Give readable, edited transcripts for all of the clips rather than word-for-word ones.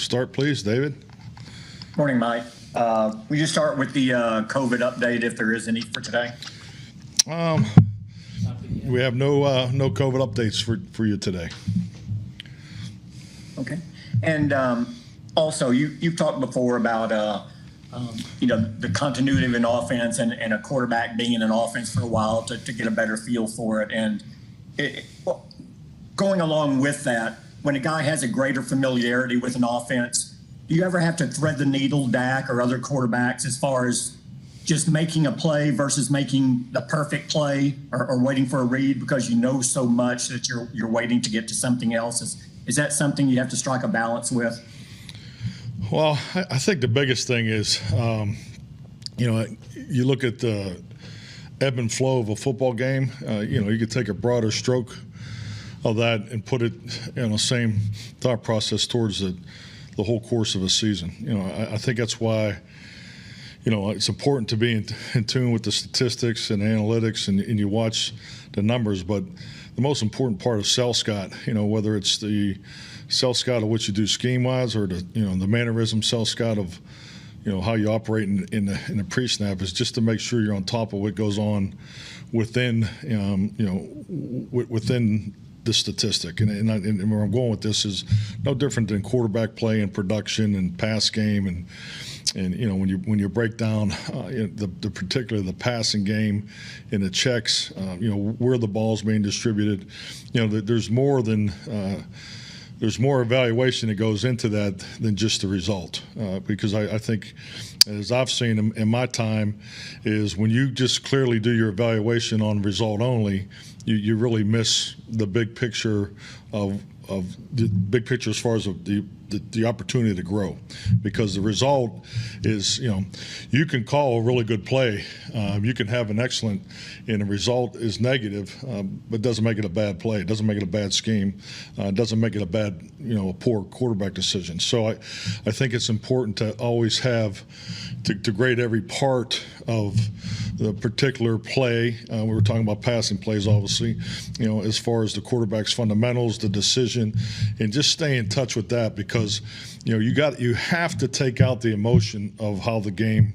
start, please, David. Morning, Mike. We just start with the COVID update, if there is any, for today. We have no COVID updates for you today. Okay. And also, you've talked before about the continuity of an offense and a quarterback being in an offense for a while to get a better feel for it. And going along with that, when a guy has a greater familiarity with an offense, do you ever have to thread the needle, Dak or other quarterbacks, as far as just making a play versus making the perfect play or waiting for a read because you know so much that you're waiting to get to something else? Is that something you have to strike a balance with? Well, I think the biggest thing is, you look at the ebb and flow of a football game. You could take a broader stroke of that and put it in the same thought process towards the whole course of a season. I think that's why, it's important to be in tune with the statistics and analytics and you watch the numbers. But the most important part of Cell Scout, whether it's the Cell Scout of what you do scheme-wise or the mannerism Cell Scout of, how you operate in the pre-snap, is just to make sure you're on top of what goes on within, within the statistic. And where I'm going with this is no different than quarterback play and production and pass game and when you break down particularly the passing game and the checks, where the ball's being distributed, there's more than there's more evaluation that goes into that than just the result. Because I think, as I've seen in my time, is when you just clearly do your evaluation on result only, you really miss the big picture of the big picture as far as the opportunity to grow. Because the result is, you can call a really good play, you can have an excellent, and the result is negative, but doesn't make it a bad play. It doesn't make it a bad scheme. It doesn't make it a bad, a poor quarterback decision. So I think it's important to always have to grade every part of the particular play. We were talking about passing plays, obviously, as far as the quarterback's fundamentals, the decision, and just stay in touch with that, because you have to take out the emotion of how the game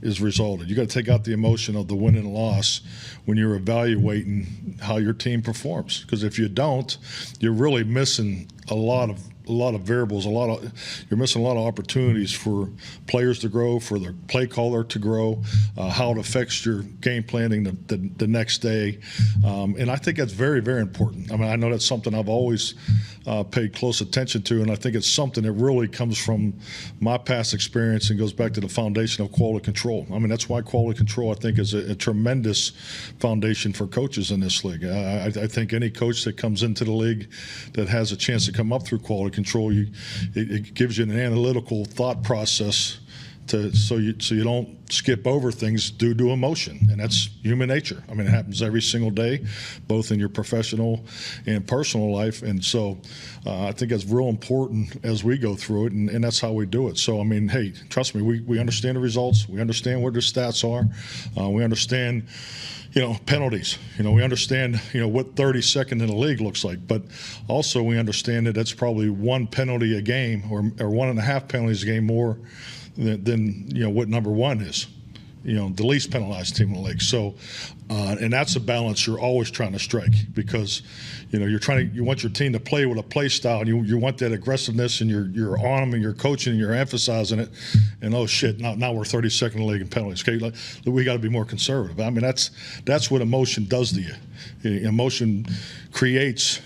is resulted. You got to take out the emotion of the win and loss when you're evaluating how your team performs, because if you don't, you're really missing a lot of variables. You're missing a lot of opportunities for players to grow, for the play caller to grow, how it affects your game planning the next day, and I think that's very, very important. I mean, I know that's something I've always paid close attention to, and I think it's something that really comes from my past experience and goes back to the foundation of quality control. I mean, that's why quality control, I think, is a tremendous foundation for coaches in this league. I think any coach that comes into the league that has a chance to come up through quality control, it gives you an analytical thought process so you don't skip over things due to emotion, and that's human nature. I mean, it happens every single day, both in your professional and personal life, and so I think that's real important as we go through it, and that's how we do it. So, I mean, hey, trust me, we understand the results, we understand where the stats are, we understand penalties. We understand, what 32nd in the league looks like, but also we understand that that's probably one penalty a game or 1.5 penalties a game more than what number one is, the least penalized team in the league. So, and that's a balance you're always trying to strike, because, you want your team to play with a play style, and you want that aggressiveness, and you're on them, and you're coaching, and you're emphasizing it, and oh shit, now we're 32nd in the league in penalties. Okay, we got to be more conservative. I mean, that's what emotion does to you. Emotion creates,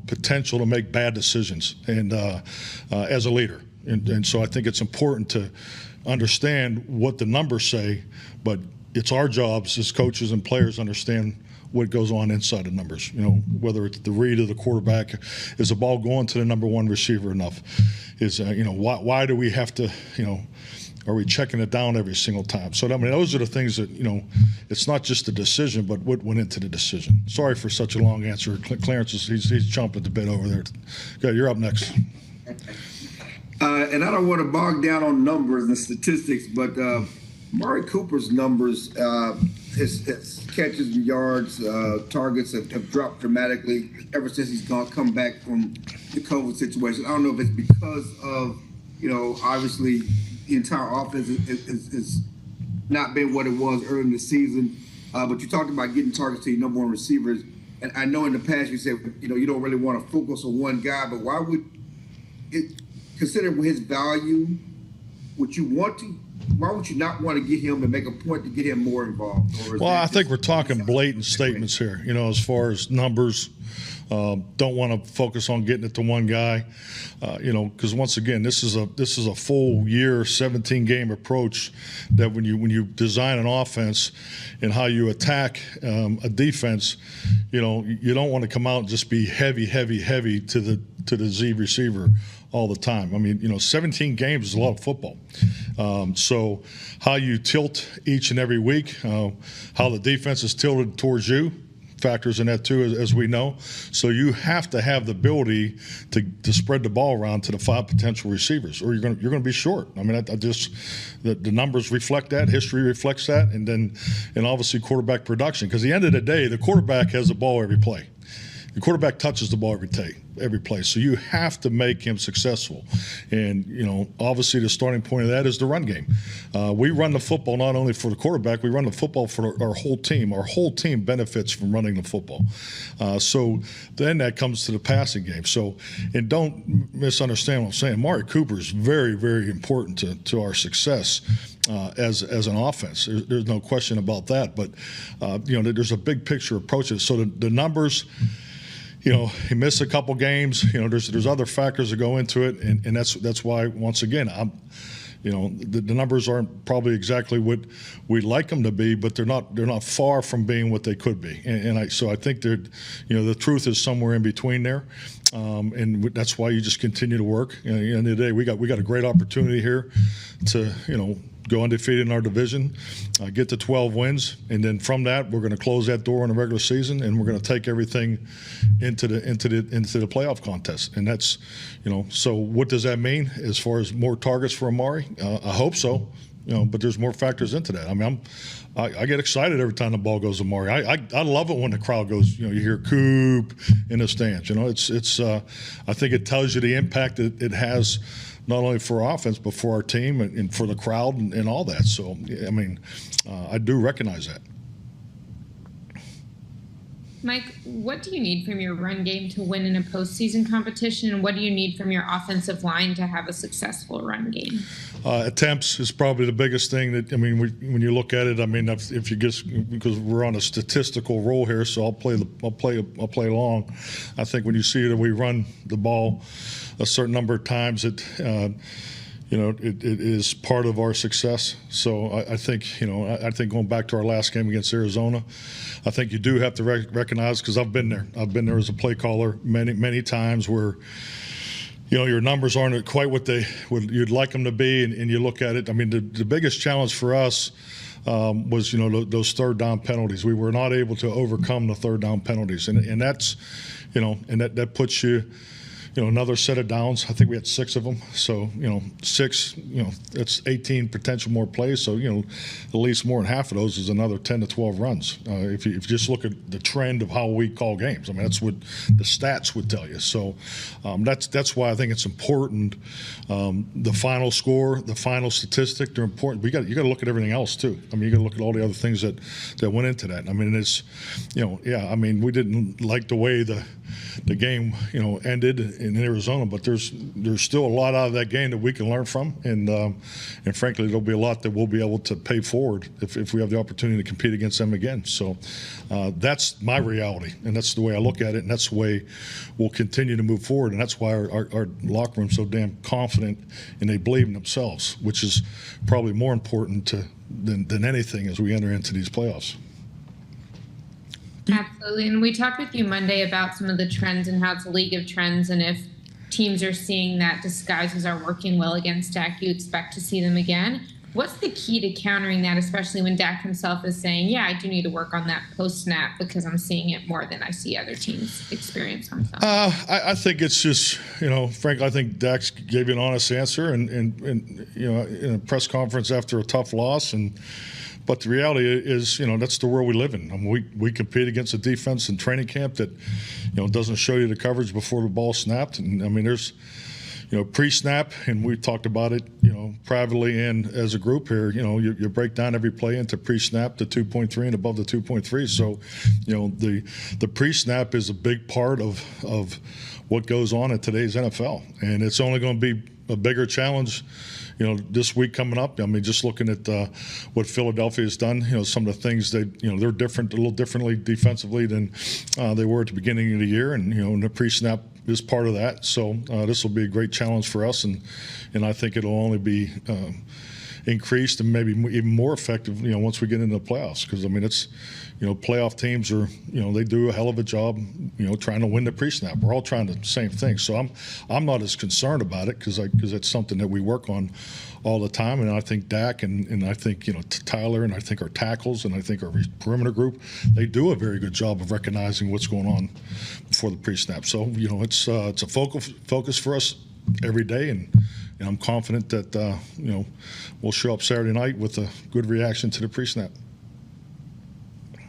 potential to make bad decisions, and as a leader. And so I think it's important to understand what the numbers say, but it's our jobs as coaches and players to understand what goes on inside the numbers. Whether it's the read of the quarterback, is the ball going to the number one receiver enough? Is why do we have to are we checking it down every single time? So I mean, those are the things that it's not just the decision, but what went into the decision. Sorry for such a long answer. Clarence he's chomping at the bit over there. Okay, you're up next. And I don't want to bog down on numbers and statistics, but Amari Cooper's numbers, his catches and yards, targets have dropped dramatically ever since he's come back from the COVID situation. I don't know if it's because of Obviously the entire offense is not been what it was early in the season. But you talked about getting targets to your number one receivers. And I know in the past you said, you don't really want to focus on one guy, but why would it, considering his value, why would you not want to get him and make a point to get him more involved? Well, I think we're talking blatant statements here, as far as numbers. Don't want to focus on getting it to one guy, because once again, this is a full year, 17-game approach that when you design an offense and how you attack a defense, you don't want to come out and just be heavy to the Z receiver all the time. 17 games is a lot of football. So how you tilt each and every week, how the defense is tilted towards you, factors in that too, as we know. So you have to have the ability to spread the ball around to the 5 potential receivers, or you're going to be short. The numbers reflect that, history reflects that, and obviously quarterback production. Because at the end of the day, the quarterback has the ball every play. The quarterback touches the ball every play. So you have to make him successful. And, obviously the starting point of that is the run game. We run the football not only for the quarterback, we run the football for our whole team. Our whole team benefits from running the football. So then that comes to the passing game. So, and don't misunderstand what I'm saying. Amari Cooper is very, very important to our success. As an offense, there's no question about that. But there's a big picture approach to it. So the numbers, he missed a couple games. There's other factors that go into it, and that's why once again the numbers aren't probably exactly what we'd like them to be, but they're not far from being what they could be. So I think the truth is somewhere in between there. And that's why you just continue to work. At the end of the day, we got a great opportunity here to go undefeated in our division, get to 12 wins, and then from that we're going to close that door in the regular season, and we're going to take everything into the playoff contest. And that's so what does that mean as far as more targets for Amari? I hope so. But there's more factors into that. I get excited every time the ball goes to Amari. I love it when the crowd goes. You hear Coop in the stands. It's I think it tells you the impact that it has, not only for our offense but for our team and for the crowd and all that. So I do recognize that. Mike, what do you need from your run game to win in a postseason competition, and what do you need from your offensive line to have a successful run game? Attempts is probably the biggest thing. When you look at it, if you just, because we're on a statistical roll here, so I'll play along. I think when you see that we run the ball a certain number of times, it is part of our success. So I think going back to our last game against Arizona, I think you do have to recognize, because I've been there. I've been there as a play caller many times where your numbers aren't quite what you'd like them to be, and you look at it. The biggest challenge for us was those third down penalties. We were not able to overcome the third down penalties, and that's that puts you. Another set of downs. I think we had 6 of them. So, 6, that's 18 potential more plays. So, at least more than half of those is another 10 to 12 runs. If you just look at the trend of how we call games, that's what the stats would tell you. So, that's why I think it's important. The final score, the final statistic, they're important. You got to look at everything else too. You got to look at all the other things that went into that. It's, we didn't like the way the game, ended in Arizona, but there's still a lot out of that game that we can learn from, and frankly, there'll be a lot that we'll be able to pay forward if we have the opportunity to compete against them again. So that's my reality, and that's the way I look at it, and that's the way we'll continue to move forward, and that's why our locker room's so damn confident and they believe in themselves, which is probably more important than anything as we enter into these playoffs. Absolutely. And we talked with you Monday about some of the trends and how it's a league of trends. And if teams are seeing that disguises are working well against Dak, you expect to see them again. What's the key to countering that, especially when Dak himself is saying, I do need to work on that post-snap because I'm seeing it more than I see other teams experience on film? I think it's just, frankly, I think Dak gave you an honest answer and in a press conference after a tough loss. But the reality is, that's the world we live in. We compete against a defense in training camp that, doesn't show you the coverage before the ball snapped. And there's, pre-snap, and we talked about it, privately and as a group here. You break down every play into pre-snap, the 2.3 and above the 2.3. So, the pre-snap is a big part of what goes on in today's NFL, and it's only going to be a bigger challenge, this week coming up. I mean, just looking at what Philadelphia has done, some of the things they're different, a little differently defensively than they were at the beginning of the year, and the pre-snap is part of that. So this will be a great challenge for us, and I think it'll only be increased and maybe even more effective, once we get into the playoffs. Because I mean, it's, playoff teams are, they do a hell of a job, trying to win the pre-snap. We're all trying the same thing. So I'm not as concerned about it because it's something that we work on all the time. And I think Dak and I think Tyler and I think our tackles and I think our perimeter group, they do a very good job of recognizing what's going on before the pre-snap. So it's a focus for us every day, and I'm confident that we'll show up Saturday night with a good reaction to the pre-snap.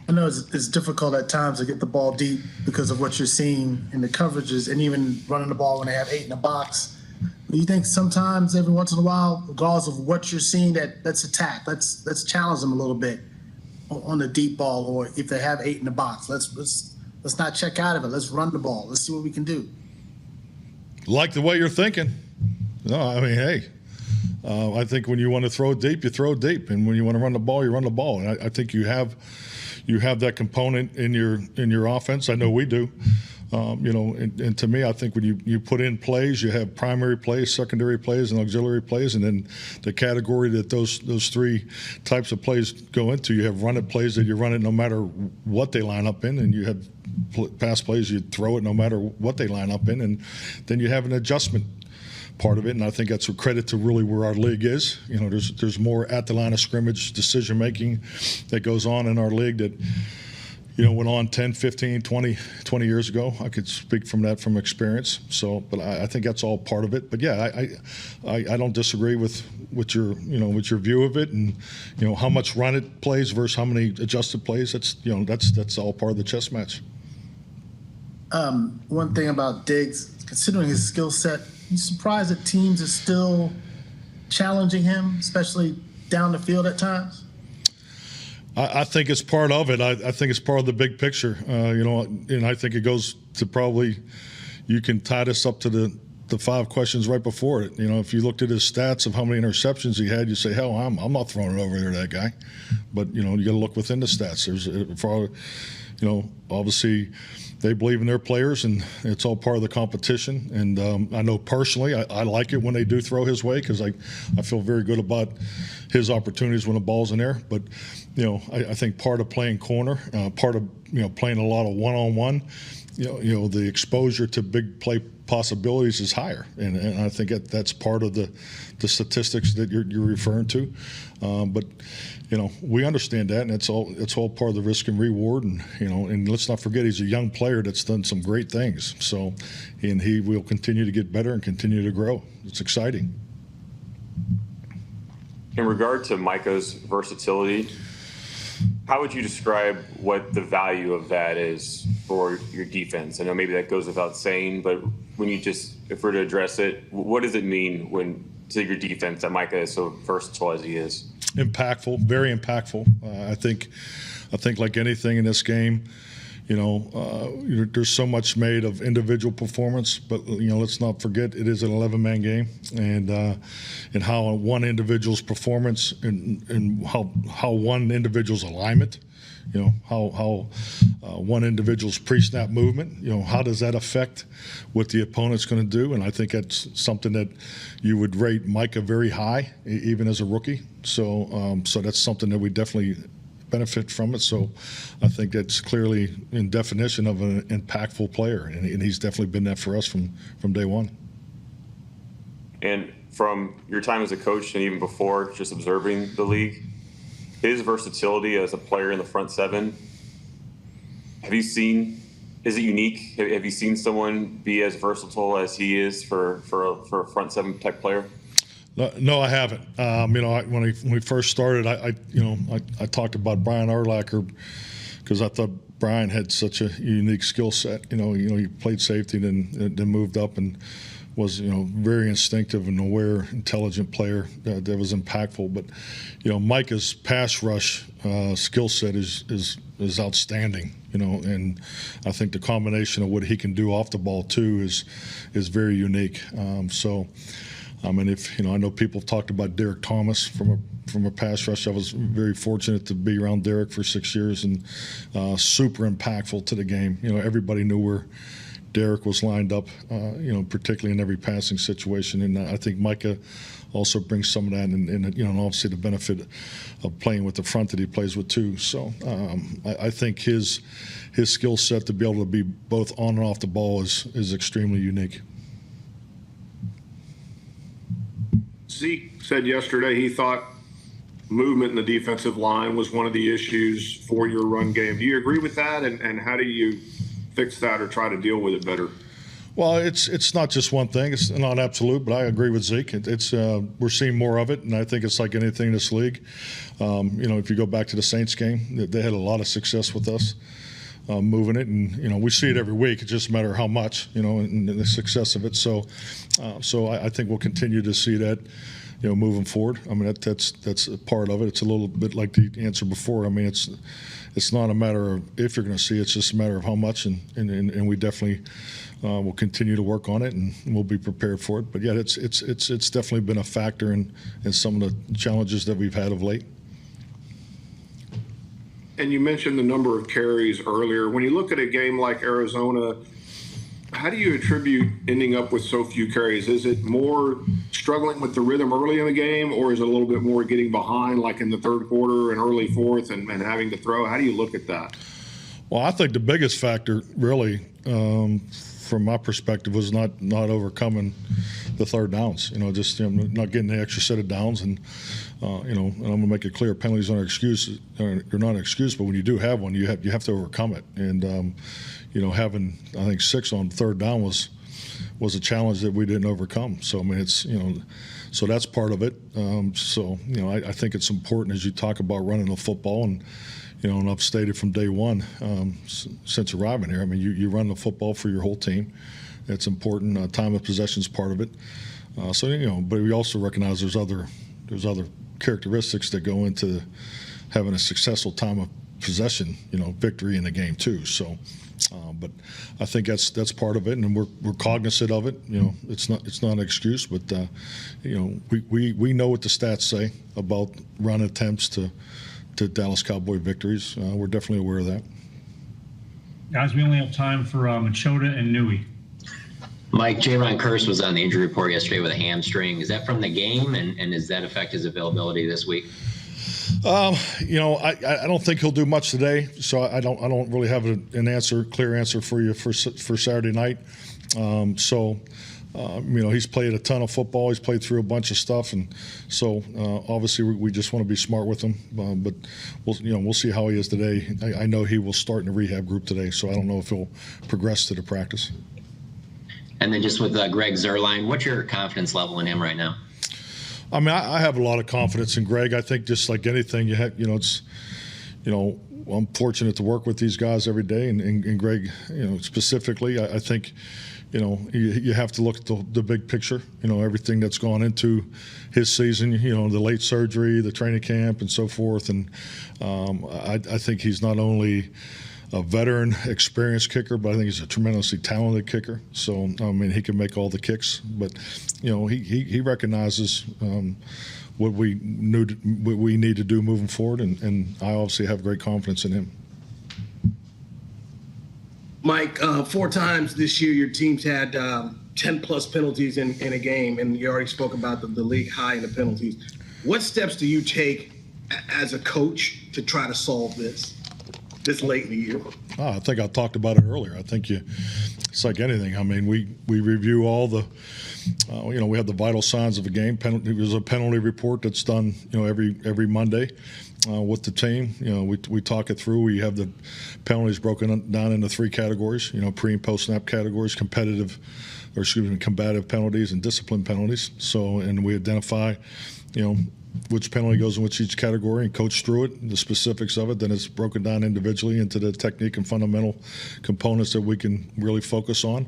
I know it's difficult at times to get the ball deep because of what you're seeing in the coverages and even running the ball when they have 8 in the box. Do you think sometimes, every once in a while, regardless of what you're seeing, let's attack, let's challenge them a little bit on the deep ball, or if they have 8 in the box, let's not check out of it. Let's run the ball. Let's see what we can do. Like the way you're thinking. No, I mean, hey, I think when you want to throw deep, you throw deep, and when you want to run the ball, you run the ball. And I think you have that component in your offense. I know we do. And to me, I think when you put in plays, you have primary plays, secondary plays, and auxiliary plays, and then the category that those 3 types of plays go into, you have run it plays that you run it no matter what they line up in, and you have pass plays you throw it no matter what they line up in, and then you have an adjustment part of it, and I think that's a credit to really where our league is. There's more at the line of scrimmage decision making that goes on in our league that went on 10, 15, 20 years ago. I could speak from experience. So, but I think that's all part of it. But yeah, I don't disagree with your view of it, and how much run it plays versus how many adjusted plays. That's all part of the chess match. One thing about Diggs, considering his skill set, you surprised that teams are still challenging him, especially down the field at times? I think it's part of it. I think it's part of the big picture, and I think it goes to probably, you can tie this up to the 5 questions right before it. If you looked at his stats of how many interceptions he had, you say, hell, I'm not throwing it over there to that guy. But, you got to look within the stats. Obviously they believe in their players, and it's all part of the competition. And I know personally I like it when they do throw his way, because I feel very good about his opportunities when the ball's in there. But, I think part of playing corner, part of, playing a lot of one-on-one, the exposure to big play possibilities is higher. And I think that's part of the statistics that you're referring to. But, we understand that, and it's all part of the risk and reward. And, and let's not forget, he's a young player that's done some great things. So, and he will continue to get better and continue to grow. It's exciting. In regard to Micah's versatility, how would you describe what the value of that is for your defense? I know maybe that goes without saying, but when if we're to address it, what does it mean to your defense that Micah is so versatile as he is? Impactful, very impactful. I think like anything in this game, there's so much made of individual performance, but let's not forget it is an 11-man game, and how one individual's performance and how one individual's alignment, how one individual's pre-snap movement, how does that affect what the opponent's going to do? And I think that's something that you would rate Micah very high, even as a rookie. So that's something that we definitely benefit from it. So I think that's clearly in definition of an impactful player, and he's definitely been that for us from day one. And from your time as a coach and even before, just observing the league, his versatility as a player in the front 7, is it unique? Have you seen someone be as versatile as he is for a front 7 type player? No, I haven't. When we first started, I talked about Brian Urlacher because I thought Brian had such a unique skill set. He played safety, then moved up and very instinctive and aware, intelligent player that was impactful. But Micah's pass rush skill set is outstanding. And I think the combination of what he can do off the ball too is very unique. I know people have talked about Derek Thomas from a pass rush. I was very fortunate to be around Derek for 6 years and super impactful to the game. Everybody knew where Derek was lined up, particularly in every passing situation. And I think Micah also brings some of that, and obviously the benefit of playing with the front that he plays with too. So I think his skill set to be able to be both on and off the ball is extremely unique. Zeke said yesterday he thought movement in the defensive line was one of the issues for your run game. Do you agree with that? And how do you fix that or try to deal with it better? Well, it's not just one thing. It's not absolute, but I agree with Zeke. We're seeing more of it, and I think it's like anything in this league. If you go back to the Saints game, they had a lot of success with us moving it, and we see it every week. It's just a matter of how much, and the success of it. So I think we'll continue to see that, moving forward. I mean, that's a part of it. It's a little bit like the answer before. I mean, it's not a matter of if you're going to see it. It's just a matter of how much, and we definitely will continue to work on it, and we'll be prepared for it. But yeah, it's definitely been a factor in some of the challenges that we've had of late. And you mentioned the number of carries earlier. When you look at a game like Arizona, how do you attribute ending up with so few carries? Is it more struggling with the rhythm early in the game, or is it a little bit more getting behind, like in the third quarter and early fourth, and having to throw? How do you look at that? Well, I think the biggest factor, really, from my perspective, was not overcoming the third downs. Just not getting the extra set of downs, and and I'm going to make it clear: penalties aren't an excuse. They're not an excuse, but when you do have one, you have to overcome it. And having, I think, 6 on third down was a challenge that we didn't overcome. So I mean, so that's part of it. I think it's important as you talk about running the football, and and I've stated from day one since arriving here. I mean, you run the football for your whole team. It's important. Time of possession is part of it. But we also recognize there's other characteristics that go into having a successful time of possession, victory in the game too. So, but I think that's part of it, and we're cognizant of it. It's not an excuse, but we know what the stats say about run attempts to Dallas Cowboy victories. We're definitely aware of that. Guys, we only have time for Machota and Nui. Mike, Jaron Kearse was on the injury report yesterday with a hamstring. Is that from the game, and does that affect his availability this week? I don't think he'll do much today, so I don't really have a clear answer for you for Saturday night. He's played a ton of football. He's played through a bunch of stuff, and so obviously we just want to be smart with him. But we'll see how he is today. I know he will start in the rehab group today, so I don't know if he'll progress to the practice. And then just with Greg Zuerlein, what's your confidence level in him right now? I mean, I have a lot of confidence in Greg. I think just like anything, I'm fortunate to work with these guys every day, and Greg, specifically, I think. You have to look at the big picture, everything that's gone into his season, the late surgery, the training camp, and so forth. And I think he's not only a veteran, experienced kicker, but I think he's a tremendously talented kicker. So, I mean, he can make all the kicks. But, he recognizes what we need to do moving forward, and I obviously have great confidence in him. Mike, 4 times this year your team's had 10-plus penalties in a game, and you already spoke about the league high in the penalties. What steps do you take as a coach to try to solve this late in the year? I think I talked about it earlier. I think it's like anything. I mean, we review all the we have the vital signs of a game. There's a penalty report that's done every Monday with the team. We talk it through. We have the penalties broken down into 3 categories. Pre and post snap categories, combative penalties, and discipline penalties. So, and we identify which penalty goes in each category and coach through it, the specifics of it. Then it's broken down individually into the technique and fundamental components that we can really focus on.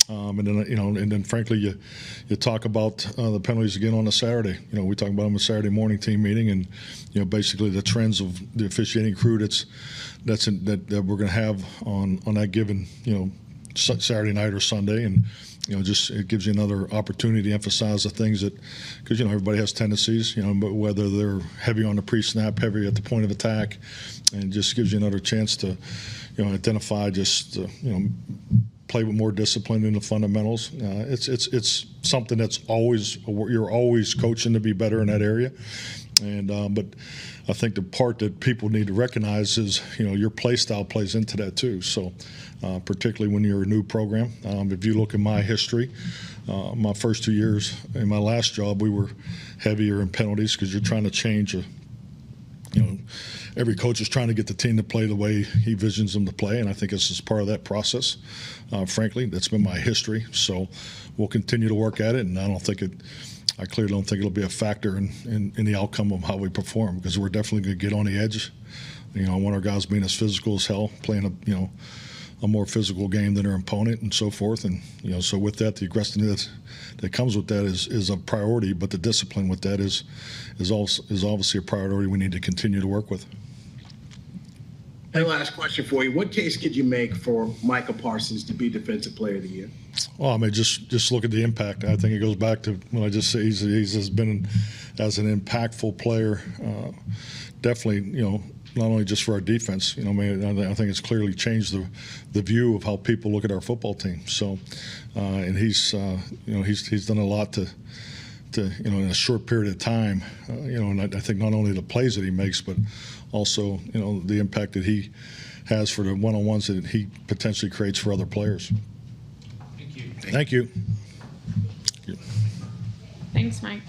And then and then frankly, you talk about the penalties again on a Saturday. We talk about them a Saturday morning team meeting, and basically the trends of the officiating crew that we're going to have on that given Saturday night or Sunday, and just it gives you another opportunity to emphasize the things that, because everybody has tendencies, but whether they're heavy on the pre-snap, heavy at the point of attack, and just gives you another chance to identify just play with more discipline in the fundamentals. It's something that's you're always coaching to be better in that area. And but I think the part that people need to recognize is your play style plays into that too. So particularly when you're a new program, if you look at my history, my first 2 years in my last job, we were heavier in penalties because you're trying to change every coach is trying to get the team to play the way he visions them to play, and I think this is part of that process. Frankly, that's been my history. So we'll continue to work at it, and I clearly don't think it'll be a factor in the outcome of how we perform, because we're definitely going to get on the edge. I want our guys being as physical as hell, playing a more physical game than their opponent, and so forth. And so with that, the aggressiveness that comes with that is a priority, but the discipline with that is obviously a priority we need to continue to work with. And last question for you: what case could you make for Micah Parsons to be Defensive Player of the Year? Well, I mean, just look at the impact. I think it goes back to when I just say he's been as an impactful player. Definitely, not only just for our defense. I think it's clearly changed the view of how people look at our football team. So, and he's done a lot to in a short period of time. And I think not only the plays that he makes, but also the impact that he has for the one-on-ones that he potentially creates for other players. Thank you. Thank you. Thanks, Mike.